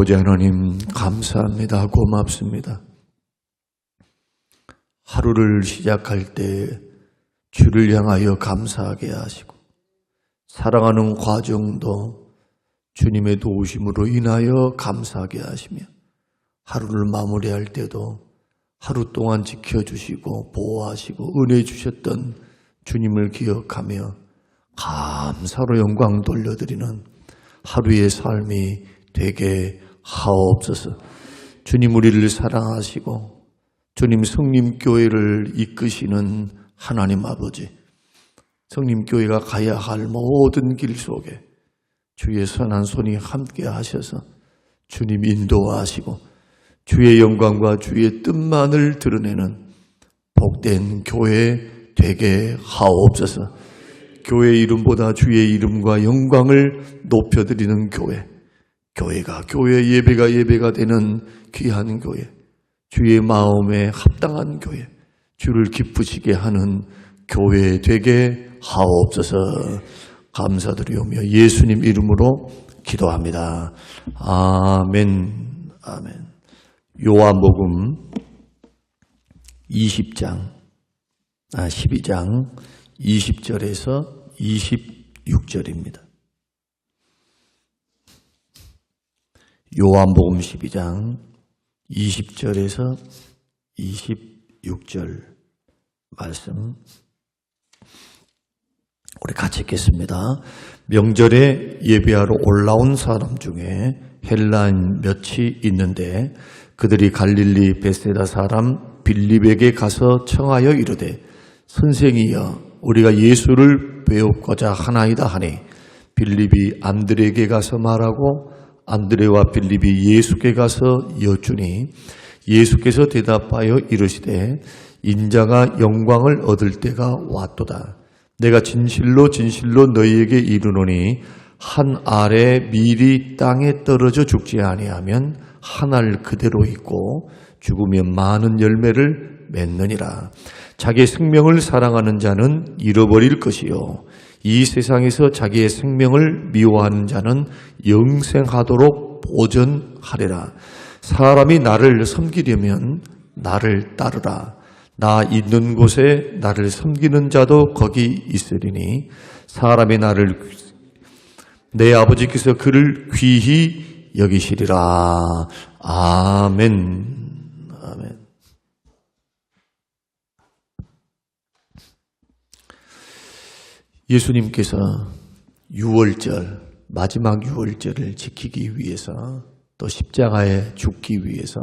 아버지 하나님 감사합니다. 고맙습니다. 하루를 시작할 때 주를 향하여 감사하게 하시고 살아가는 과정도 주님의 도우심으로 인하여 감사하게 하시며 하루를 마무리할 때도 하루 동안 지켜주시고 보호하시고 은혜 주셨던 주님을 기억하며 감사로 영광 돌려드리는 하루의 삶이 되게 하옵소서. 주님 우리를 사랑하시고 주님 성림교회를 이끄시는 하나님 아버지, 성림교회가 가야 할 모든 길 속에 주의 선한 손이 함께 하셔서 주님 인도하시고 주의 영광과 주의 뜻만을 드러내는 복된 교회 되게 하옵소서. 교회 이름보다 주의 이름과 영광을 높여드리는 교회, 교회가 교회 예배가 되는 귀한 교회, 주의 마음에 합당한 교회, 주를 기쁘시게 하는 교회 되게 하옵소서. 감사드리오며 예수님 이름으로 기도합니다. 아멘. 아멘. 요한복음 12장 20절에서 26절입니다. 요한복음 12장 20절에서 26절 말씀 우리 같이 읽겠습니다. 명절에 예배하러 올라온 사람 중에 헬라인 몇이 있는데 그들이 갈릴리 베세다 사람 빌립에게 가서 청하여 이르되 선생이여 우리가 예수를 배우고자 하나이다 하니 빌립이 안드레에게 가서 말하고 안드레와 빌립이 예수께 가서 여쭈니 예수께서 대답하여 이르시되 인자가 영광을 얻을 때가 왔도다. 내가 진실로 너희에게 이르노니 한 알에 밀이 땅에 떨어져 죽지 아니하면 한 알 그대로 있고 죽으면 많은 열매를 맺느니라. 자기의 생명을 사랑하는 자는 잃어버릴 것이요 이 세상에서 자기의 생명을 미워하는 자는 영생하도록 보전하리라. 사람이 나를 섬기려면 나를 따르라. 나 있는 곳에 나를 섬기는 자도 거기 있으리니 사람이 나를 내 아버지께서 그를 귀히 여기시리라. 아멘. 아멘. 예수님께서 유월절, 마지막 유월절을 지키기 위해서 또 십자가에 죽기 위해서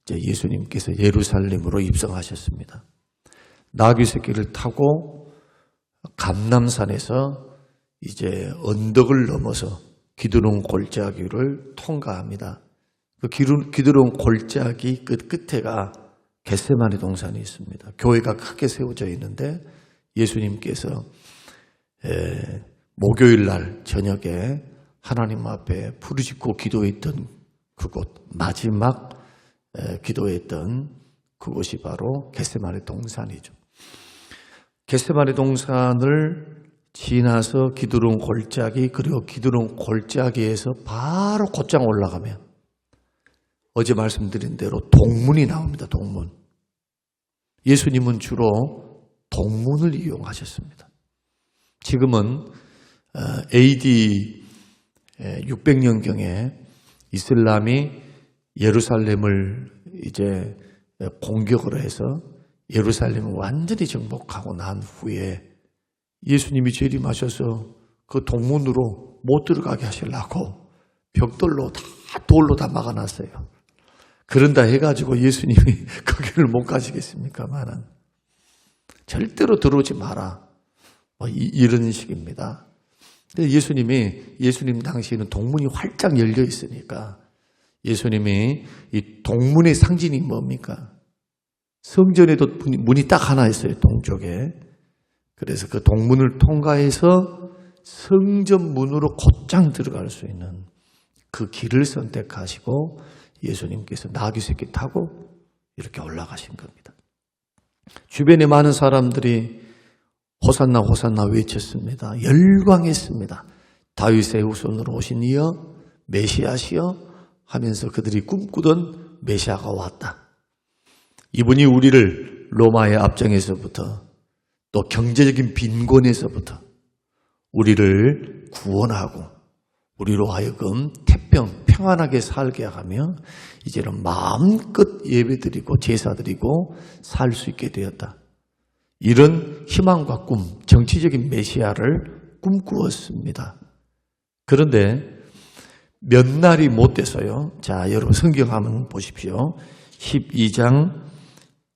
이제 예수님께서 예루살렘으로 입성하셨습니다. 나귀 새끼를 타고 감람산에서 이제 언덕을 넘어서 기드론 골짜기를 통과합니다. 그 기드론 골짜기 끝에가 겟세마네 동산이 있습니다. 교회가 크게 세워져 있는데 예수님께서 목요일 날 저녁에 하나님 앞에 부르짖고 기도했던 그곳, 마지막 기도했던 그곳이 바로 겟세마네 동산이죠. 겟세마네 동산을 지나서 기드론 골짜기, 그리고 기드론 골짜기에서 바로 곧장 올라가면 어제 말씀드린 대로 동문이 나옵니다. 동문. 예수님은 주로 동문을 이용하셨습니다. 지금은 AD 600년경에 이슬람이 예루살렘을 이제 공격을 해서 예루살렘을 완전히 정복하고 난 후에 예수님이 재림하셔서 그 동문으로 못 들어가게 하시려고 벽돌로 다 돌로 다 막아놨어요. 그런다 해가지고 예수님이 거기를 못 가시겠습니까만은 절대로 들어오지 마라. 이런 식입니다. 근데 예수님 당시에는 동문이 활짝 열려 있으니까 예수님이 이 동문의 상징이 뭡니까? 성전에도 문이 딱 하나 있어요. 동쪽에. 그래서 그 동문을 통과해서 성전 문으로 곧장 들어갈 수 있는 그 길을 선택하시고 예수님께서 나귀 새끼 타고 이렇게 올라가신 겁니다. 주변에 많은 사람들이 호산나 호산나 외쳤습니다. 열광했습니다. 다윗의 후손으로 오신 이여 메시아시여 하면서 그들이 꿈꾸던 메시아가 왔다. 이분이 우리를 로마의 압정에서부터 또 경제적인 빈곤에서부터 우리를 구원하고 우리로 하여금 태평 평안하게 살게 하며 이제는 마음껏 예배드리고 제사드리고 살 수 있게 되었다. 이런 희망과 꿈, 정치적인 메시아를 꿈꾸었습니다. 그런데 몇 날이 못 돼서요. 자, 여러분 성경 한번 보십시오. 12장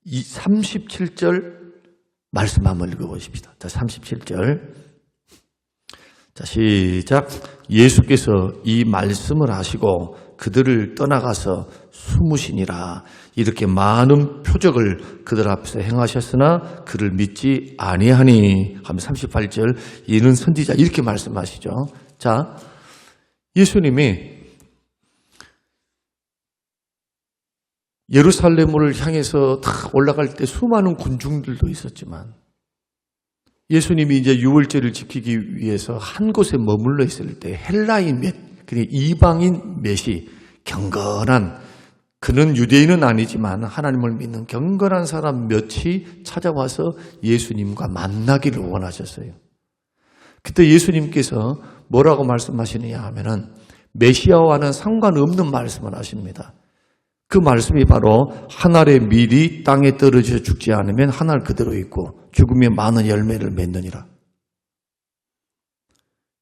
37절 말씀 한번 읽어보십시다. 자, 37절. 자, 시작. 예수께서 이 말씀을 하시고 그들을 떠나가서 숨으시니라. 이렇게 많은 표적을 그들 앞에서 행하셨으나 그를 믿지 아니하니 하면 38절. 이는 선지자 이렇게 말씀하시죠. 자, 예수님이 예루살렘을 향해서 탁 올라갈 때 수많은 군중들도 있었지만 예수님이 이제 유월절을 지키기 위해서 한 곳에 머물러 있을 때 헬라인 몇, 그러니까 이방인 몇이 경건한, 그는 유대인은 아니지만 하나님을 믿는 경건한 사람 몇이 찾아와서 예수님과 만나기를 원하셨어요. 그때 예수님께서 뭐라고 말씀하시느냐 하면은 메시아와는 상관없는 말씀을 하십니다. 그 말씀이 바로 한 알의 밀이 땅에 떨어져 죽지 않으면 한 알 그대로 있고 죽으며 많은 열매를 맺느니라.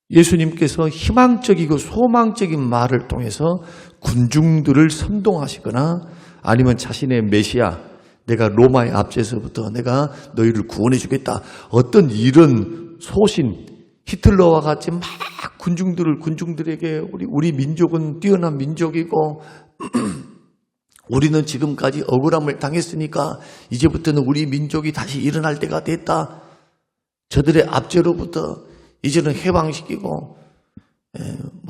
예수님께서 희망적이고 소망적인 말을 통해서 군중들을 선동하시거나 아니면 자신의 메시아, 내가 로마의 압제에서부터 내가 너희를 구원해 주겠다, 어떤 이런 소신, 히틀러와 같이 막 군중들에게 우리 민족은 뛰어난 민족이고 우리는 지금까지 억울함을 당했으니까 이제부터는 우리 민족이 다시 일어날 때가 됐다. 저들의 압제로부터 이제는 해방시키고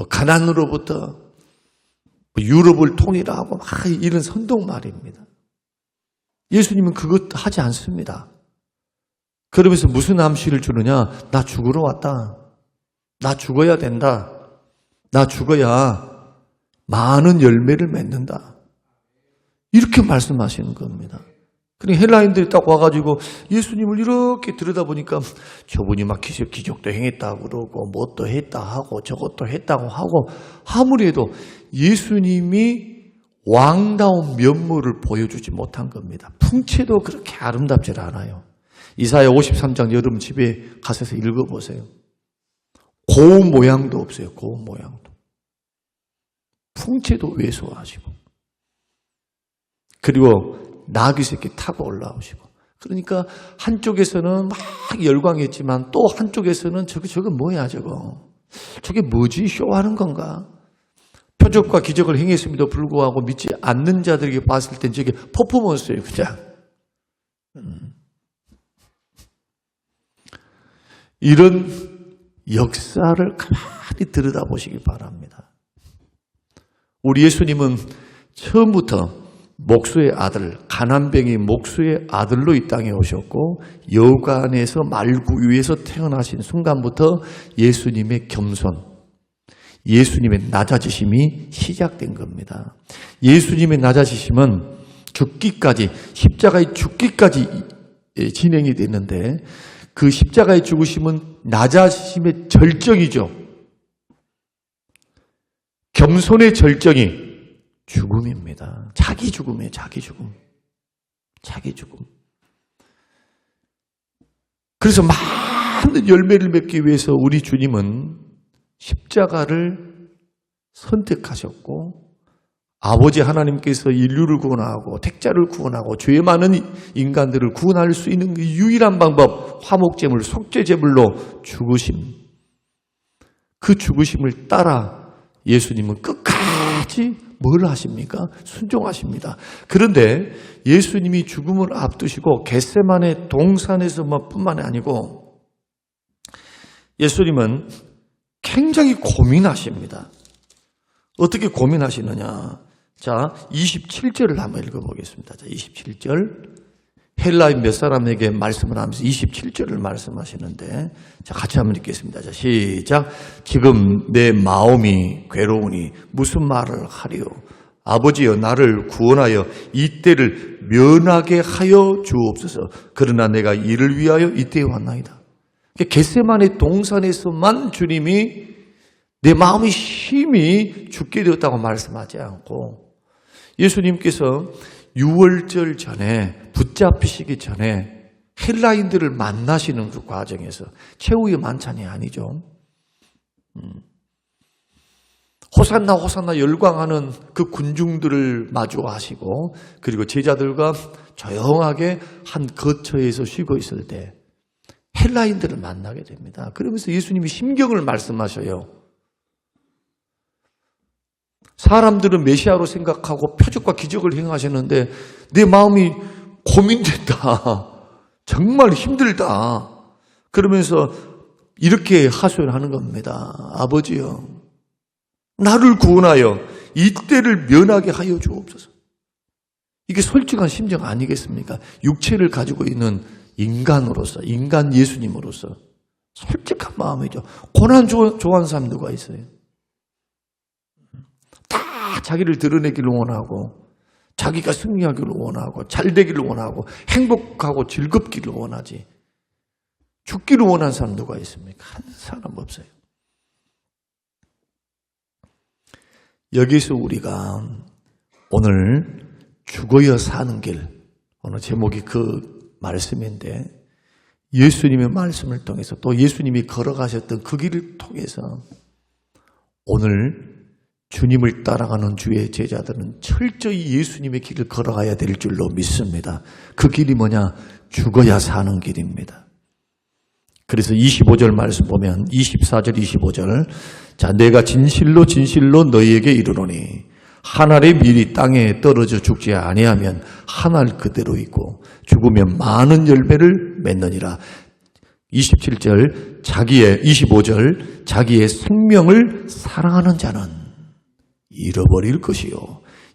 가난으로부터 유럽을 통일하고 막 이런 선동 말입니다. 예수님은 그것 하지 않습니다. 그러면서 무슨 암시를 주느냐? 나 죽으러 왔다. 나 죽어야 된다. 나 죽어야 많은 열매를 맺는다. 이렇게 말씀하시는 겁니다. 그러니까 헬라인들이 딱 와가지고 예수님을 이렇게 들여다보니까 저분이 막 기적도 행했다고 그러고 뭣도 했다 하고 저것도 했다고 하고 아무래도 예수님이 왕다운 면모를 보여주지 못한 겁니다. 풍채도 그렇게 아름답지 않아요. 이사야 53장 여러분 집에 가셔서 읽어보세요. 고운 모양도 없어요. 고운 모양도. 풍채도 왜소하시고. 그리고 나귀 새끼 타고 올라오시고. 그러니까 한쪽에서는 막 열광했지만 또 한쪽에서는 저거 뭐야 저거. 저게 뭐지? 쇼하는 건가? 표적과 기적을 행했음에도 불구하고 믿지 않는 자들에게 봤을 땐 저게 퍼포먼스예요. 그냥. 이런 역사를 가만히 들여다보시기 바랍니다. 우리 예수님은 처음부터 목수의 아들, 가난뱅이 목수의 아들로 이 땅에 오셨고 여간에서 말구유에서 태어나신 순간부터 예수님의 겸손, 예수님의 낮아지심이 시작된 겁니다. 예수님의 낮아지심은 죽기까지, 십자가의 죽기까지 진행이 됐는데 그 십자가의 죽으심은 낮아지심의 절정이죠. 겸손의 절정이 죽음입니다. 자기 죽음이에요. 자기 죽음. 자기 죽음. 그래서 많은 열매를 맺기 위해서 우리 주님은 십자가를 선택하셨고 아버지 하나님께서 인류를 구원하고 택자를 구원하고 죄 많은 인간들을 구원할 수 있는 그 유일한 방법, 화목제물, 속죄제물로 죽으심. 그 죽으심을 따라 예수님은 끝까지 뭘 하십니까? 순종하십니다. 그런데 예수님이 죽음을 앞두시고 겟세마네 동산에서뿐만 아니고 예수님은 굉장히 고민하십니다. 어떻게 고민하시느냐? 자, 27절을 한번 읽어보겠습니다. 자, 27절. 헬라인 몇 사람에게 말씀을 하면서 27절을 말씀하시는데, 자, 같이 한번 읽겠습니다. 자, 시작. 지금 내 마음이 괴로우니 무슨 말을 하리요? 아버지여, 나를 구원하여 이 때를 면하게 하여 주옵소서. 그러나 내가 이를 위하여 이 때에 왔나이다. 겟세마네 동산에서만 주님이 내 마음이 심히 죽게 되었다고 말씀하지 않고, 예수님께서 6월절 전에 붙잡히시기 전에 헬라인들을 만나시는 그 과정에서 최후의 만찬이 아니죠. 호산나 호산나 열광하는 그 군중들을 마주하시고, 그리고 제자들과 조용하게 한 거처에서 쉬고 있을 때 헬라인들을 만나게 됩니다. 그러면서 예수님이 심경을 말씀하셔요. 사람들은 메시아로 생각하고 표적과 기적을 행하셨는데 내 마음이 고민된다. 정말 힘들다. 그러면서 이렇게 하소연하는 겁니다. 아버지여, 나를 구원하여 이 때를 면하게 하여 주옵소서. 이게 솔직한 심정 아니겠습니까? 육체를 가지고 있는 인간으로서, 인간 예수님으로서 솔직한 마음이죠. 고난 좋아하는 사람 누가 있어요? 다 자기를 드러내기를 원하고, 자기가 승리하기를 원하고, 잘 되기를 원하고, 행복하고 즐겁기를 원하지. 죽기를 원하는 사람 누가 있습니까? 한 사람 없어요. 여기서 우리가 오늘 죽어야 사는 길, 오늘 제목이 그 말씀인데, 예수님의 말씀을 통해서 또 예수님이 걸어가셨던 그 길을 통해서 오늘 주님을 따라가는 주의 제자들은 철저히 예수님의 길을 걸어가야 될 줄로 믿습니다. 그 길이 뭐냐? 죽어야 사는 길입니다. 그래서 25절 말씀 보면 24절 25절, 자, 내가 진실로 진실로 너희에게 이르노니 한 알의 밀이 땅에 떨어져 죽지 아니하면 한 알 그대로 있고 죽으면 많은 열매를 맺느니라. 27절 25절 자기의 생명을 사랑하는 자는 잃어버릴 것이요,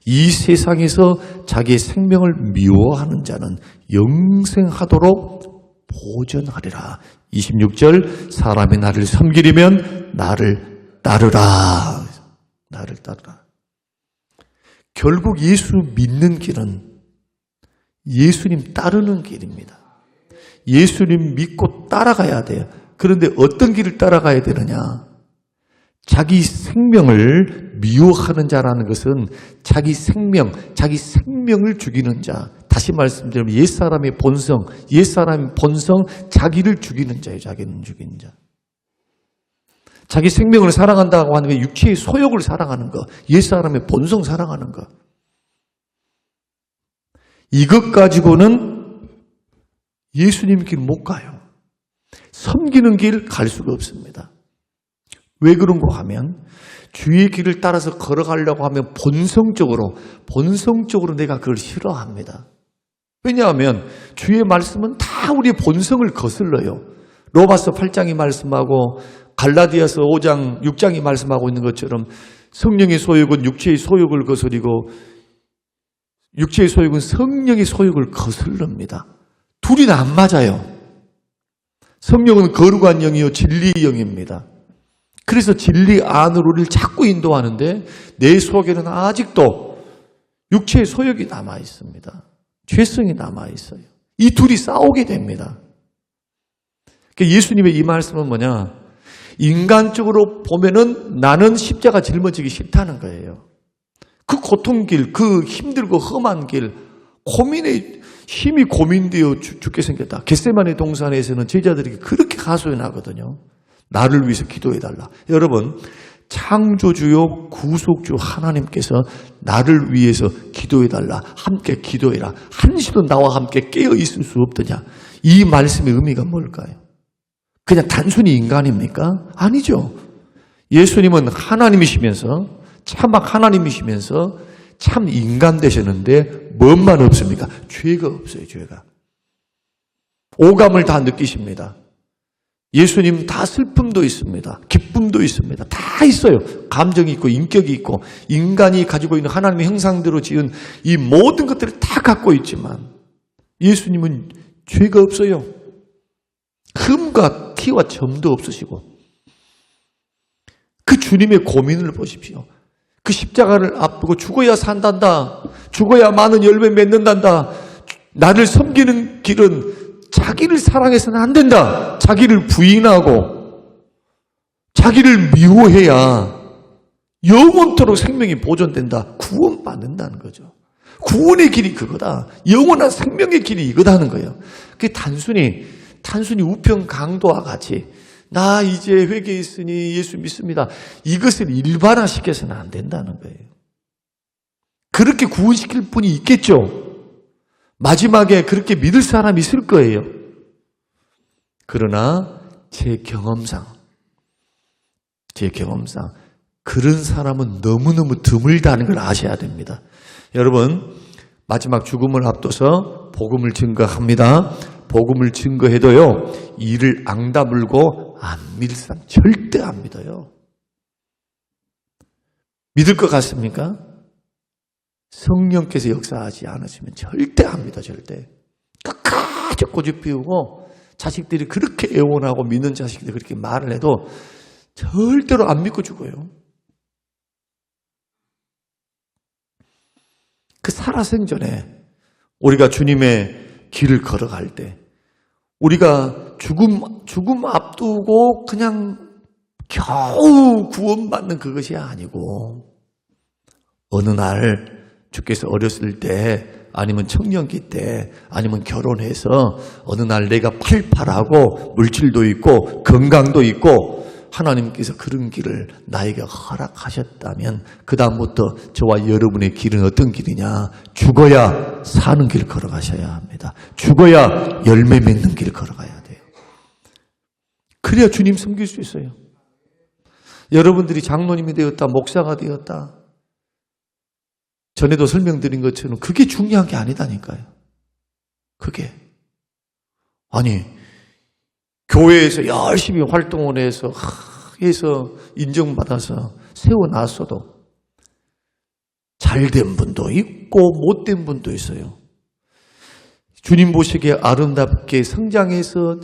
이 세상에서 자기의 생명을 미워하는 자는 영생하도록 보존하리라. 26절 사람이 나를 섬기려면 나를 따르라. 나를 따르라. 결국 예수 믿는 길은 예수님 따르는 길입니다. 예수님 믿고 따라가야 돼요. 그런데 어떤 길을 따라가야 되느냐? 자기 생명을 미워하는 자라는 것은 자기 생명을 죽이는 자. 다시 말씀드리면 옛사람의 본성, 자기를 죽이는 자예요. 자기는 죽이는 자. 자기 생명을 사랑한다고 하는 게 육체의 소욕을 사랑하는 거, 옛사람의 본성 사랑하는 거. 이것 가지고는 예수님 길 못 가요. 섬기는 길 갈 수가 없습니다. 왜 그런가 하면 주의 길을 따라서 걸어가려고 하면 본성적으로 내가 그걸 싫어합니다. 왜냐하면 주의 말씀은 다 우리의 본성을 거슬러요. 로마서 8장이 말씀하고 갈라디아서 5장, 6장이 말씀하고 있는 것처럼 성령의 소욕은 육체의 소욕을 거스리고 육체의 소욕은 성령의 소욕을 거슬릅니다. 둘이 다 안 맞아요. 성령은 거룩한 영이요 진리의 영입니다. 그래서 진리 안으로 우리를 자꾸 인도하는데 내 속에는 아직도 육체의 소욕이 남아 있습니다. 죄성이 남아 있어요. 이 둘이 싸우게 됩니다. 그러니까 예수님의 이 말씀은 뭐냐? 인간적으로 보면은 나는 십자가 짊어지기 싫다는 거예요. 그 고통길, 그 힘들고 험한 길, 힘이 고민되어 죽게 생겼다. 겟세마네 동산에서는 제자들에게 그렇게 하소연하거든요. 나를 위해서 기도해달라. 여러분, 창조주요 구속주 하나님께서 나를 위해서 기도해달라. 함께 기도해라. 한시도 나와 함께 깨어있을 수 없더냐. 이 말씀의 의미가 뭘까요? 그냥 단순히 인간입니까? 아니죠. 예수님은 하나님이시면서 참막 하나님이시면서 참 인간 되셨는데 뭔만 없습니까? 죄가 없어요. 죄가. 오감을 다 느끼십니다. 예수님 다 슬픔도 있습니다. 기쁨도 있습니다. 다 있어요. 감정이 있고 인격이 있고 인간이 가지고 있는 하나님의 형상대로 지은 이 모든 것들을 다 갖고 있지만 예수님은 죄가 없어요. 흠과 티와 점도 없으시고. 그 주님의 고민을 보십시오. 그 십자가를 앞두고 죽어야 산단다. 죽어야 많은 열매 맺는단다. 나를 섬기는 길은 자기를 사랑해서는 안 된다. 자기를 부인하고 자기를 미워해야 영원토록 생명이 보존된다. 구원받는다는 거죠. 구원의 길이 그거다. 영원한 생명의 길이 이거다 하는 거예요. 그게 단순히 우편 강도와 같이 나 이제 회개했으니 예수 믿습니다. 이것을 일반화시켜서는 안 된다는 거예요. 그렇게 구원시킬 분이 있겠죠. 마지막에 그렇게 믿을 사람이 있을 거예요. 그러나 제 경험상 그런 사람은 너무너무 드물다는 걸 아셔야 됩니다. 여러분, 마지막 죽음을 앞둬서 복음을 증거합니다. 복음을 증거해도요, 이를 앙다물고 안 믿을 사람 절대 안 믿어요. 믿을 것 같습니까? 성령께서 역사하지 않으시면 절대 안 믿어, 절대. 끝까지 고집 피우고 자식들이 그렇게 애원하고 믿는 자식들이 그렇게 말을 해도 절대로 안 믿고 죽어요. 그 살아생전에 우리가 주님의 길을 걸어갈 때 우리가 죽음 앞두고 그냥 겨우 구원받는 그것이 아니고 어느 날 주께서 어렸을 때 아니면 청년기 때 아니면 결혼해서 어느 날 내가 팔팔하고 물질도 있고 건강도 있고 하나님께서 그런 길을 나에게 허락하셨다면 그 다음부터 저와 여러분의 길은 어떤 길이냐? 죽어야 사는 길 걸어가셔야 합니다. 죽어야 열매 맺는 길 걸어가야 돼요. 그래야 주님 섬길 수 있어요. 여러분들이 장로님이 되었다, 목사가 되었다. 전에도 설명드린 것처럼 그게 중요한 게 아니다니까요. 그게. 아니, 교회에서 열심히 활동을 해서 인정받아서 세워놨어도 잘된 분도 있고 못된 분도 있어요. 주님 보시기에 아름답게 성장해서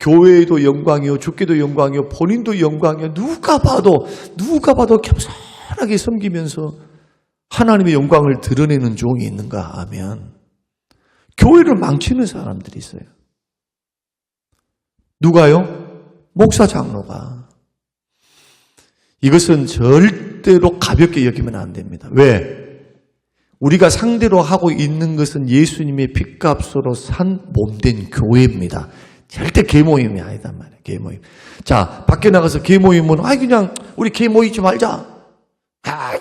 교회에도 영광이요, 주께도 영광이요, 본인도 영광이요. 누가 봐도 겸손하게 섬기면서 하나님의 영광을 드러내는 종이 있는가 하면 교회를 망치는 사람들이 있어요. 누가요? 목사 장로가. 이것은 절대로 가볍게 여기면 안 됩니다. 왜? 우리가 상대로 하고 있는 것은 예수님의 핏값으로 산 몸된 교회입니다. 절대 개모임이 아니단 말이에요. 개모임. 자, 밖에 나가서 개모임은 그냥 우리 개 모이지 말자.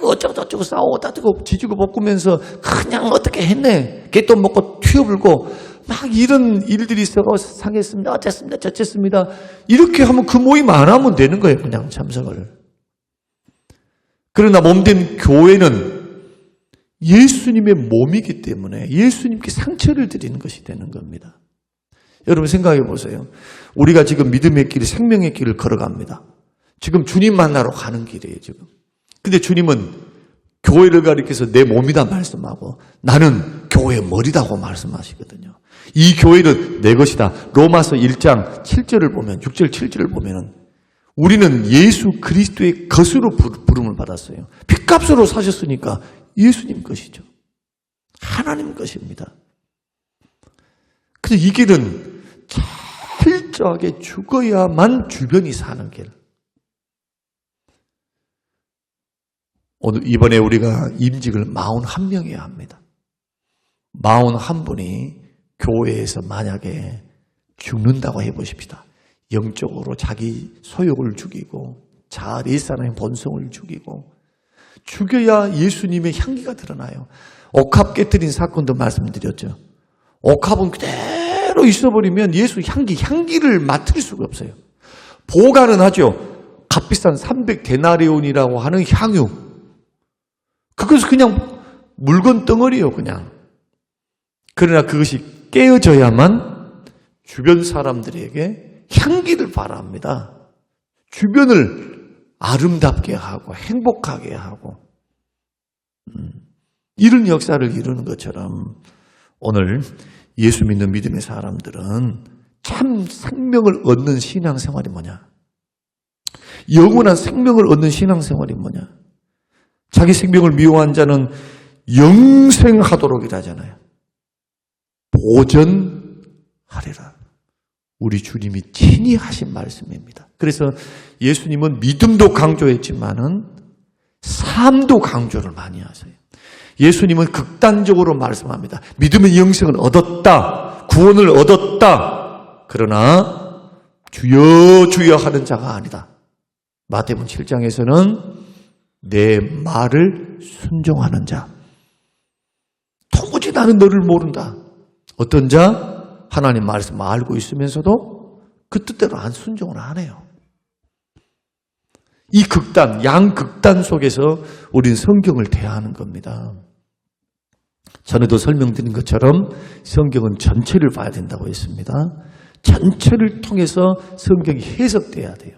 어쩌고 싸우고 따지고 지지고 볶으면서 그냥 어떻게 했네. 개돈 먹고 튀어불고 막 이런 일들이 있어서 상했습니다. 어쨌습니다. 저쨌습니다. 이렇게 하면 그 모임 안 하면 되는 거예요. 그냥 참석을. 그러나 몸된 교회는 예수님의 몸이기 때문에 예수님께 상처를 드리는 것이 되는 겁니다. 여러분 생각해 보세요. 우리가 지금 믿음의 길, 생명의 길을 걸어갑니다. 지금 주님 만나러 가는 길이에요, 지금. 근데 주님은 교회를 가리켜서 내 몸이다 말씀하고 나는 교회의 머리다고 말씀하시거든요. 이 교회는 내 것이다. 로마서 1장 7절을 보면 6절 7절을 보면 우리는 예수 그리스도의 것으로 부름을 받았어요. 핏값으로 사셨으니까 예수님 것이죠. 하나님 것입니다. 그래서 이 길은 철저하게 죽어야만 주변이 사는 길. 오늘 이번에 우리가 임직을 41명이어야 합니다. 41분이 교회에서 만약에 죽는다고 해보십시다. 영적으로 자기 소욕을 죽이고 자아 일산의 본성을 죽이고 죽여야 예수님의 향기가 드러나요. 옥합 깨트린 사건도 말씀드렸죠. 옥합은 그대로 있어버리면 예수 향기를 맡을 수가 없어요. 보관은 하죠. 값비싼 300데나리온이라고 하는 향유. 그것은 그냥 물건 덩어리요, 그냥. 그러나 그것이 깨어져야만 주변 사람들에게 향기를 발합니다. 주변을 아름답게 하고 행복하게 하고 이런 역사를 이루는 것처럼 오늘 예수 믿는 믿음의 사람들은 참 생명을 얻는 신앙생활이 뭐냐? 영원한 생명을 얻는 신앙생활이 뭐냐? 자기 생명을 미워한 자는 영생하도록이라 하잖아요. 보전하리라. 우리 주님이 친히 하신 말씀입니다. 그래서 예수님은 믿음도 강조했지만은 삶도 강조를 많이 하세요. 예수님은 극단적으로 말씀합니다. 믿음의 영생을 얻었다. 구원을 얻었다. 그러나 주여 주여 하는 자가 아니다. 마태복음 7장에서는 내 말을 순종하는 자. 도무지 나는 너를 모른다. 어떤 자? 하나님 말씀을 알고 있으면서도 그 뜻대로 안 순종을 안 해요. 이 극단, 양극단 속에서 우리는 성경을 대하는 겁니다. 전에도 설명드린 것처럼 성경은 전체를 봐야 된다고 했습니다. 전체를 통해서 성경이 해석돼야 돼요.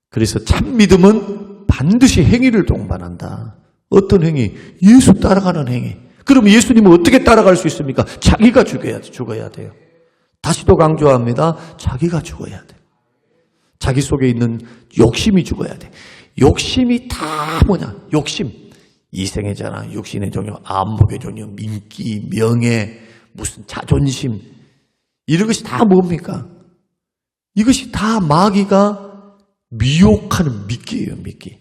그래서 참 믿음은 반드시 행위를 동반한다. 어떤 행위? 예수 따라가는 행위. 그럼 예수님은 어떻게 따라갈 수 있습니까? 자기가 죽어야 돼요. 다시도 강조합니다. 자기가 죽어야 돼요. 자기 속에 있는 욕심이 죽어야 돼. 욕심이 다 뭐냐? 욕심. 이생의 자랑, 육신의 종교, 안목의 종교, 인기, 명예, 무슨 자존심. 이런 것이 다 뭡니까? 이것이 다 마귀가 미혹하는 미끼예요, 미끼.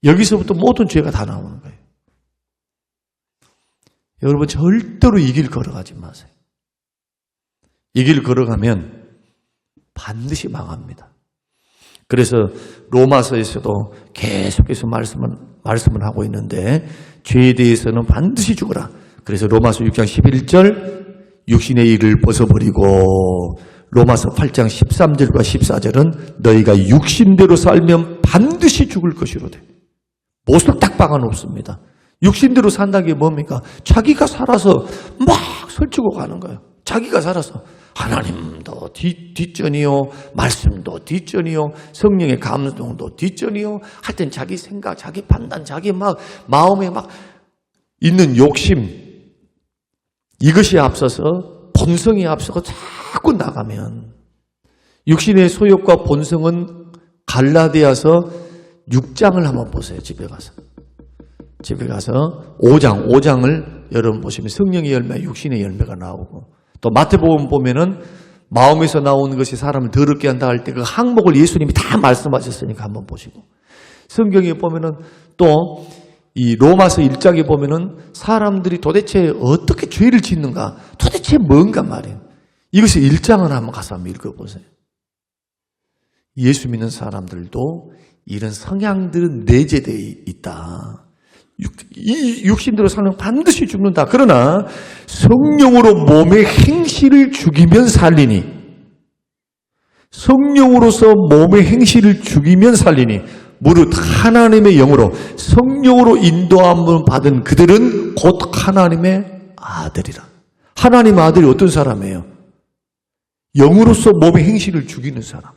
여기서부터 모든 죄가 다 나오는 거예요. 여러분 절대로 이 길 걸어가지 마세요. 이 길 걸어가면 반드시 망합니다. 그래서 로마서에서도 계속해서 말씀을 하고 있는데 죄에 대해서는 반드시 죽어라. 그래서 로마서 6장 11절 육신의 일을 벗어버리고 로마서 8장 13절과 14절은 너희가 육신대로 살면 반드시 죽을 것이로되 못을 딱 박아놓습니다. 육신대로 산다는 게 뭡니까? 자기가 살아서 막 설치고 가는 거예요. 자기가 살아서 하나님도 뒷전이요, 말씀도 뒷전이요, 성령의 감동도 뒷전이요. 하여튼 자기 생각, 자기 판단, 자기 마음에 있는 욕심, 이것이 앞서서 본성이 앞서고 자꾸 나가면 육신의 소욕과 본성은 갈라디아서 6장을 한번 보세요. 집에 가서 5장을 여러분 보시면 성령의 열매, 육신의 열매가 나오고 또 마태복음 보면은 마음에서 나오는 것이 사람을 더럽게 한다 할 때 그 항목을 예수님이 다 말씀하셨으니까 한번 보시고 성경에 보면은 또 이 로마서 1장에 보면은 사람들이 도대체 어떻게 죄를 짓는가 도대체 뭔가 말이에요. 이것이 1장을 한번 가서 한번 읽어보세요. 예수 믿는 사람들도 이런 성향들은 내재되어 있다. 이 육신대로 살면 반드시 죽는다. 그러나 성령으로 몸의 행실을 죽이면 살리니 성령으로서 몸의 행실을 죽이면 살리니 무릇 하나님의 영으로 성령으로 인도함을 받은 그들은 곧 하나님의 아들이라. 하나님의 아들이 어떤 사람이에요? 영으로서 몸의 행실을 죽이는 사람.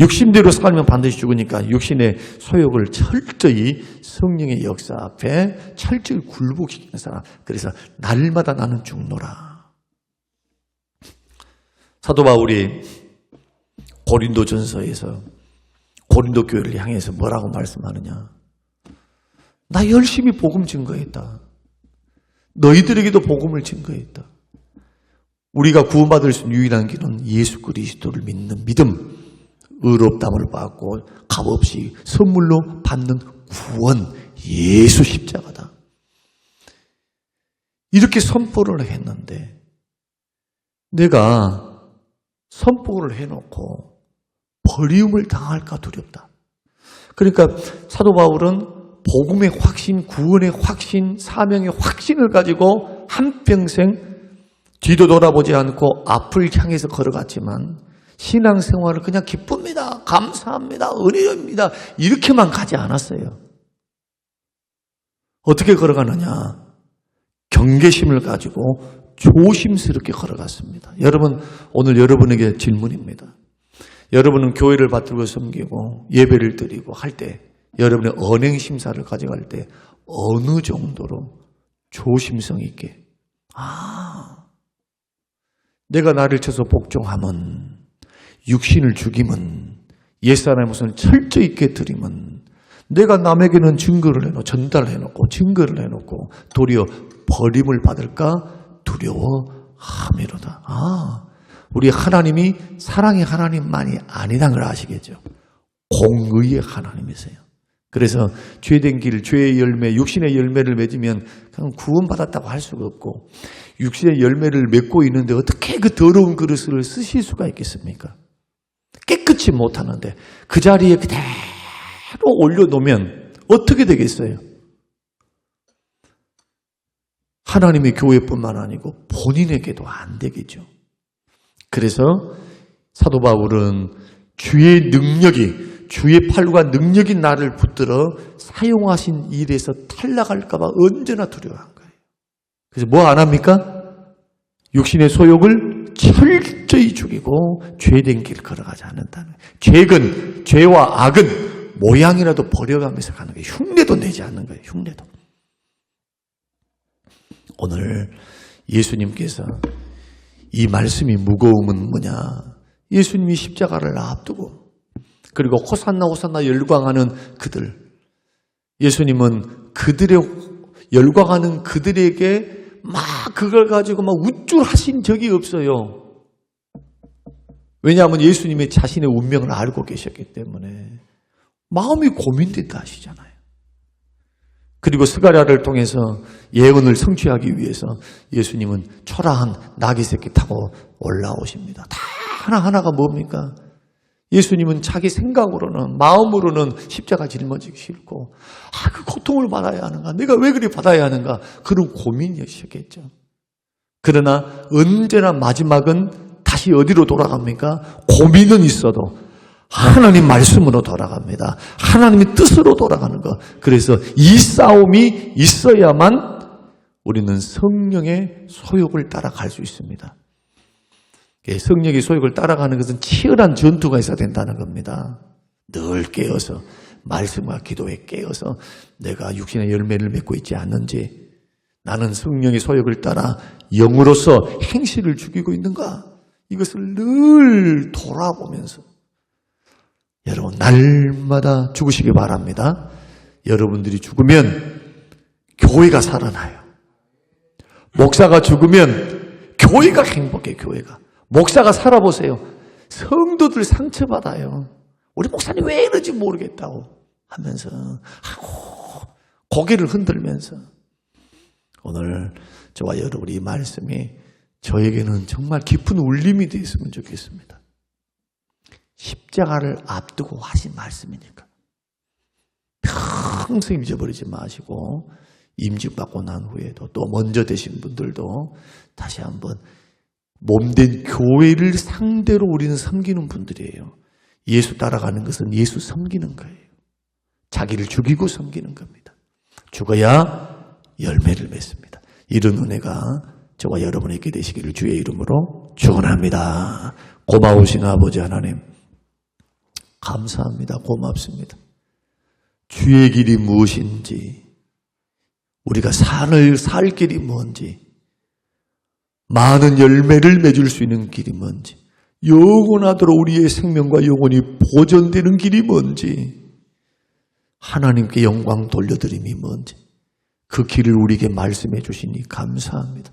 육신대로 살면 반드시 죽으니까 육신의 소욕을 철저히 성령의 역사 앞에 철저히 굴복시키는 사람. 그래서 날마다 나는 죽노라. 사도 바울이 고린도전서에서 고린도 교회를 향해서 뭐라고 말씀하느냐. 나 열심히 복음 증거했다. 너희들에게도 복음을 증거했다. 우리가 구원받을 수 있는 유일한 길은 예수 그리스도를 믿는 믿음. 의롭다함을 받고 값없이 선물로 받는 구원, 예수 십자가다. 이렇게 선포를 했는데 내가 선포를 해놓고 버림을 당할까 두렵다. 그러니까 사도 바울은 복음의 확신, 구원의 확신, 사명의 확신을 가지고 한평생 뒤도 돌아보지 않고 앞을 향해서 걸어갔지만 신앙생활을 그냥 기쁩니다. 감사합니다. 은혜입니다. 이렇게만 가지 않았어요. 어떻게 걸어가느냐? 경계심을 가지고 조심스럽게 걸어갔습니다. 여러분, 오늘 여러분에게 질문입니다. 여러분은 교회를 받들고 섬기고 예배를 드리고 할 때 여러분의 언행심사를 가져갈 때 어느 정도로 조심성 있게. 내가 나를 쳐서 복종하면, 육신을 죽이면, 옛사람의 모습을 철저히 있게 드리면, 내가 남에게는 증거를 해놓고, 전달해놓고, 증거를 해놓고, 도리어 버림을 받을까 두려워함이로다. 우리 하나님이 사랑의 하나님만이 아니라는 걸 아시겠죠? 공의의 하나님이세요. 그래서 죄된 길, 죄의 열매, 육신의 열매를 맺으면 그냥 구원받았다고 할 수가 없고, 육신의 열매를 맺고 있는데 어떻게 그 더러운 그릇을 쓰실 수가 있겠습니까? 깨끗이 못하는데 그 자리에 그대로 올려놓으면 어떻게 되겠어요? 하나님의 교회뿐만 아니고 본인에게도 안 되겠죠. 그래서 사도 바울은 주의 능력이, 주의 팔과 능력이 나를 붙들어 사용하신 일에서 탈락할까 봐 언제나 두려워한 거예요. 그래서 뭐 안 합니까? 육신의 소욕을 철저히 죽이고 죄된 길 걸어가지 않는다는 거예요. 죄와 악은 모양이라도 버려가면서 가는 거예요. 흉내도 내지 않는 거예요. 흉내도. 오늘 예수님께서 이 말씀이 무거움은 뭐냐? 예수님이 십자가를 앞두고 그리고 호산나 호산나 열광하는 그들, 예수님은 그들의 열광하는 그들에게 막 그걸 가지고 막 우쭐하신 적이 없어요. 왜냐하면 예수님이 자신의 운명을 알고 계셨기 때문에 마음이 고민된다 하시잖아요. 그리고 스가랴를 통해서 예언을 성취하기 위해서 예수님은 초라한 나귀 새끼 타고 올라오십니다. 다 하나하나가 뭡니까? 예수님은 자기 생각으로는, 마음으로는 십자가 짊어지기 싫고, 그 고통을 받아야 하는가? 내가 왜 그리 받아야 하는가? 그런 고민이셨겠죠. 그러나 언제나 마지막은 다시 어디로 돌아갑니까? 고민은 있어도 하나님 말씀으로 돌아갑니다. 하나님의 뜻으로 돌아가는 것. 그래서 이 싸움이 있어야만 우리는 성령의 소욕을 따라갈 수 있습니다. 성령의 소욕을 따라가는 것은 치열한 전투가 있어야 된다는 겁니다. 늘 깨어서 말씀과 기도에 깨어서 내가 육신의 열매를 맺고 있지 않는지, 나는 성령의 소욕을 따라 영으로서 행실을 죽이고 있는가, 이것을 늘 돌아보면서 여러분 날마다 죽으시기 바랍니다. 여러분들이 죽으면 교회가 살아나요. 목사가 죽으면 교회가 행복해. 교회가. 목사가 살아보세요. 성도들 상처받아요. 우리 목사님 왜 이러지 모르겠다고 하면서 하고 고개를 흔들면서. 오늘 저와 여러분이 이 말씀이 저에게는 정말 깊은 울림이 되었으면 좋겠습니다. 십자가를 앞두고 하신 말씀이니까 평생 잊어버리지 마시고, 임직받고 난 후에도 또 먼저 되신 분들도 다시 한번 몸된 교회를 상대로 우리는 섬기는 분들이에요. 예수 따라가는 것은 예수 섬기는 거예요. 자기를 죽이고 섬기는 겁니다. 죽어야 열매를 맺습니다. 이런 은혜가 저와 여러분에게 되시기를 주의 이름으로 축원합니다. 고마우신 아버지 하나님, 감사합니다. 고맙습니다. 주의 길이 무엇인지, 우리가 살 길이 뭔지, 많은 열매를 맺을 수 있는 길이 뭔지, 영원하도록 우리의 생명과 영혼이 보존되는 길이 뭔지, 하나님께 영광 돌려드림이 뭔지, 그 길을 우리에게 말씀해 주시니 감사합니다.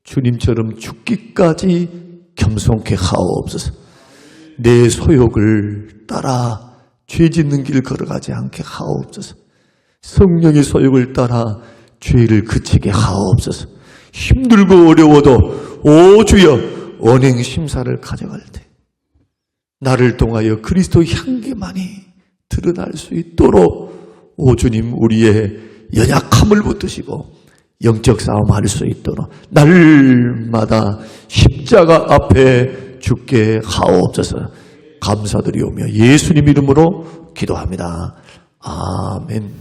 주님처럼 죽기까지 겸손케 하옵소서. 내 소욕을 따라 죄 짓는 길 걸어가지 않게 하옵소서. 성령의 소욕을 따라 죄를 그치게 하옵소서. 힘들고 어려워도 오 주여 언행 심사를 가져갈 때 나를 통하여 그리스도 향기만이 드러날 수 있도록 오 주님, 우리의 연약함을 붙드시고 영적 싸움할 수 있도록 날마다 십자가 앞에 죽게 하옵소서. 감사드리오며 예수님 이름으로 기도합니다. 아멘.